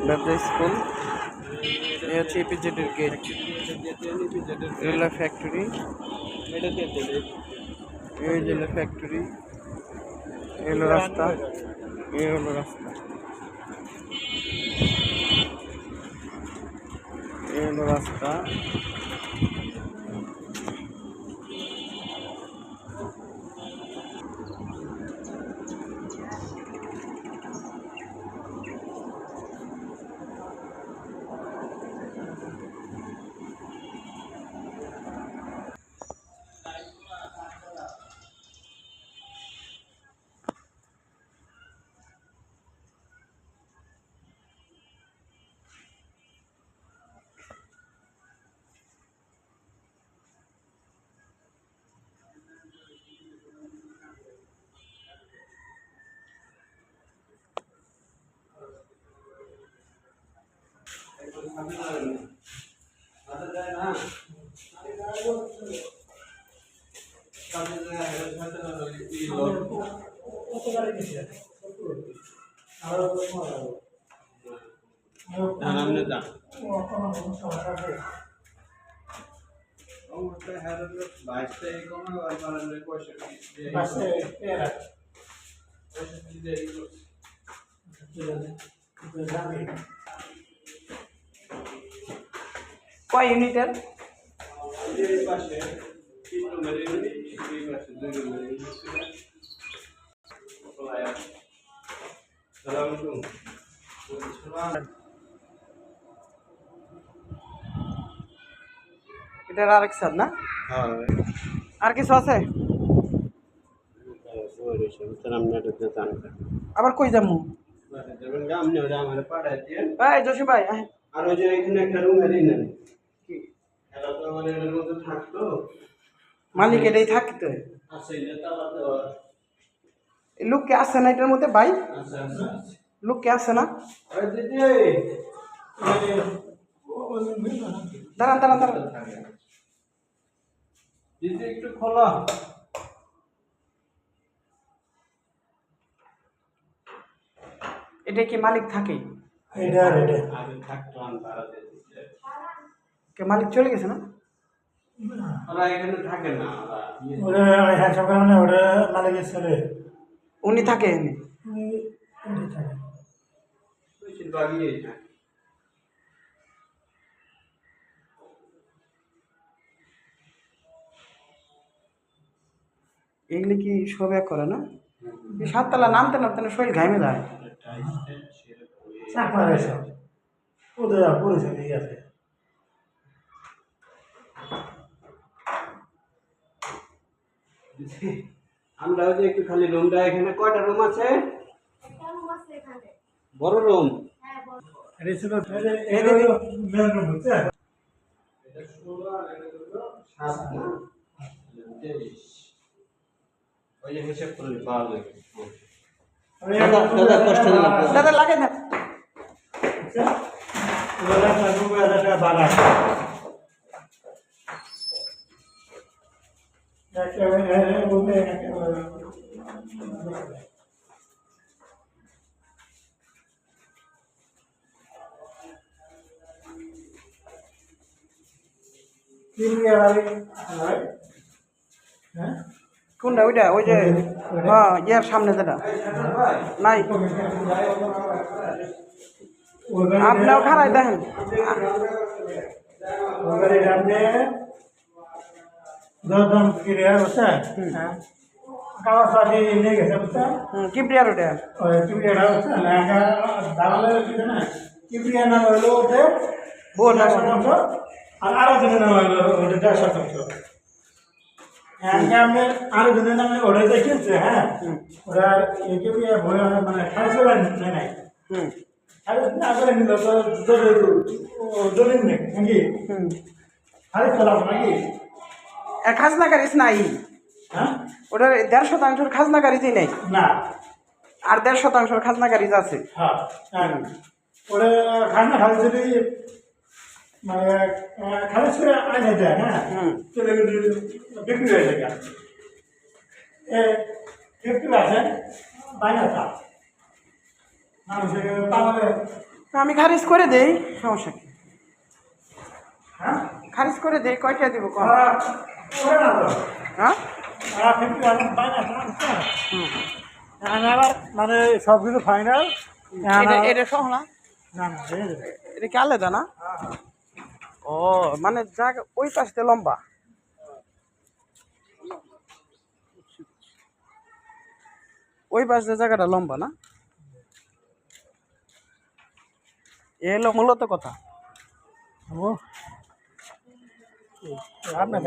ব্যবসা স্কুল এই হচ্ছে ইপিজেডের গেট, রেলওয়ে ফ্যাক্টরি, এই রেলওয়ে ফ্যাক্টরি, এই হলো রাস্তা, এই হলো রাস্তা, এই হলো রাস্তা। কয় ইউনিটের? এটার আরেক স্যার না? আর কিছু আছে? আবার কই যাবো? জসিম ভাই, আর ওই যে এখানে একটা রুম এলেই না এরা তো আমাদের এর মধ্যে থাকতো, মালিক এটাই থাকতে আচ্ছা এটা তো আলাদা লোক কে আছে না এটার মধ্যে ভাই? আচ্ছা আচ্ছা লোক কে আছে না? আরে দিদি দাঁড়ান দাঁড়ান দাঁড়ান, দিদি একটু খোলা। এটা কি মালিক থাকে? এটা আগে থাকতো আন্তারা দিতে কে মালিক চলে গেছে না? ওরা এখানে থাকে না, ওরা হ্যাঁ সকাল মানে ওরা মালিকের ছেলে উনি থাকে এখানে? বেশিরভাগই এটা এগুলি কি সব এক করে না? এই সাততলা নামতে নামতে না শরীর ঘামে যায়। চাকমার এসব ওদের পরিচয় দিয়ে আছে। আমরা ওই যে একটু খালি রুমটা এখানে কয়টা রুম আছে? বড় রুম এটা ছিল এটা মেন রুম হচ্ছে এটা 16 আর এটা হলো 7 না 23 ওই যে হিসাব করে পাওয়া যাবে। দাদা কষ্ট দিলাম, দাদা লাগে না। ওরা রুম একটা বাড়া একটা বলতে কোনটা ওইটা? ওই যে হ্যাঁ ইয়ার সামনে যেটা নাই, আপনিও খারাই দেখেন। কিপ্রিয়ার ওটা বল না শতাংশ আর আরো দিনের নাম হলো ওটা 1.5 শতাংশ। আমরা আরো দিনের নামে ওটা দেখিয়েছে। হ্যাঁ ওরা মানে খারাপ নেই নাই না করে নিল তো দলিল নেই নাকি খারিজ চলাম নাকি খাজনা গাড়িস নাই? হ্যাঁ ওটার 1.5% খাজনা গাড়িতেই নেই না আর 1.5% খাজনা গাড়িতে আছে। হ্যাঁ ওরা খাজনা খারিজ যদি মানে খারিজ করে আনে দেয়। হ্যাঁ চলে বিক্রি হয়ে যায় ফিফটি আছে বাইরে মানুষের পাওয়ারে আমি খারিজ করে দেই, সমস্যা কি? হ্যাঁ খারিজ করে দেই, কয়টা দিব কম? ওরা না তো হ্যাঁ ফিফটি পাই না আমি আবার মানে সব কিছু ফাইনাল এটা সহ না, না না এটা কি আলাদা না? ও মানে জায়গা ওই পাশে লম্বা, ওই পাশে জায়গাটা লম্বা না? এ হলো মূলত কথা। ও আপনার